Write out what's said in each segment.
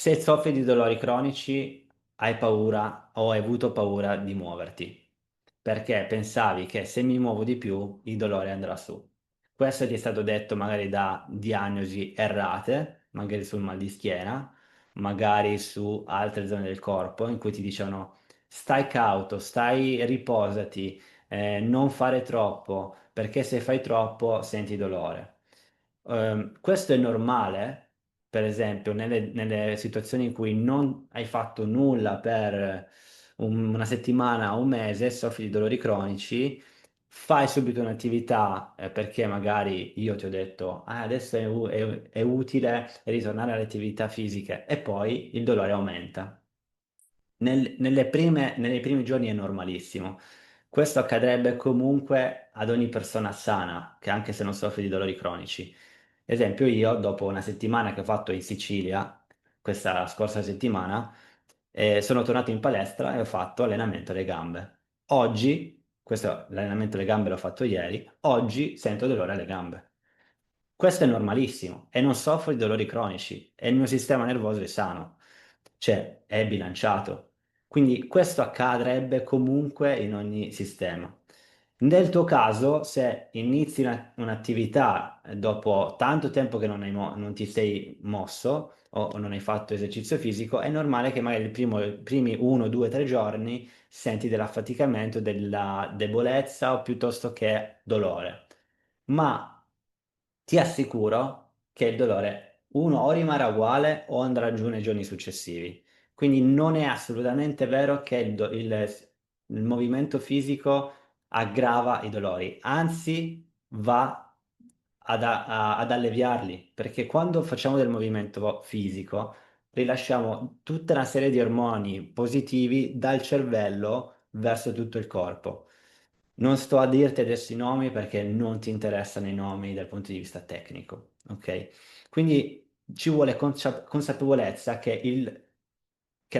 Se soffri di dolori cronici, hai paura o hai avuto paura di muoverti, perché pensavi che se mi muovo di più il dolore andrà su. Questo ti è stato detto magari da diagnosi errate, magari sul mal di schiena, magari su altre zone del corpo, in cui ti dicevano stai cauto, stai, riposati, non fare troppo, perché se fai troppo senti dolore. Questo è normale, per esempio, nelle situazioni in cui non hai fatto nulla per una settimana o un mese, soffri di dolori cronici, fai subito un'attività, perché magari io ti ho detto, "Ah, adesso è utile ritornare alle attività fisiche", e poi il dolore aumenta. Nei primi giorni è normalissimo. Questo accadrebbe comunque ad ogni persona sana, che anche se non soffre di dolori cronici. Esempio, io dopo una settimana che ho fatto in Sicilia, questa scorsa settimana, sono tornato in palestra e ho fatto allenamento alle gambe. Oggi, questo l'allenamento alle gambe l'ho fatto ieri, oggi sento dolore alle gambe. Questo è normalissimo e non soffro di dolori cronici e il mio sistema nervoso è sano, cioè è bilanciato. Quindi questo accadrebbe comunque in ogni sistema. Nel tuo caso, se inizi un'attività dopo tanto tempo che non ti sei mosso o non hai fatto esercizio fisico, è normale che magari i primi 1, 2, 3 giorni senti dell'affaticamento, della debolezza o piuttosto che dolore. Ma ti assicuro che il dolore, uno, o rimarrà uguale o andrà giù nei giorni successivi. Quindi non è assolutamente vero che il movimento fisico aggrava i dolori, anzi va ad alleviarli, perché quando facciamo del movimento fisico rilasciamo tutta una serie di ormoni positivi dal cervello verso tutto il corpo. Non sto a dirti adesso i nomi perché non ti interessano i nomi dal punto di vista tecnico, ok? Quindi ci vuole consapevolezza che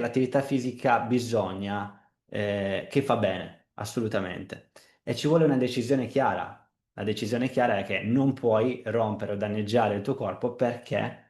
l'attività fisica bisogna, che fa bene, assolutamente. E ci vuole una decisione chiara. La decisione chiara è che non puoi rompere o danneggiare il tuo corpo perché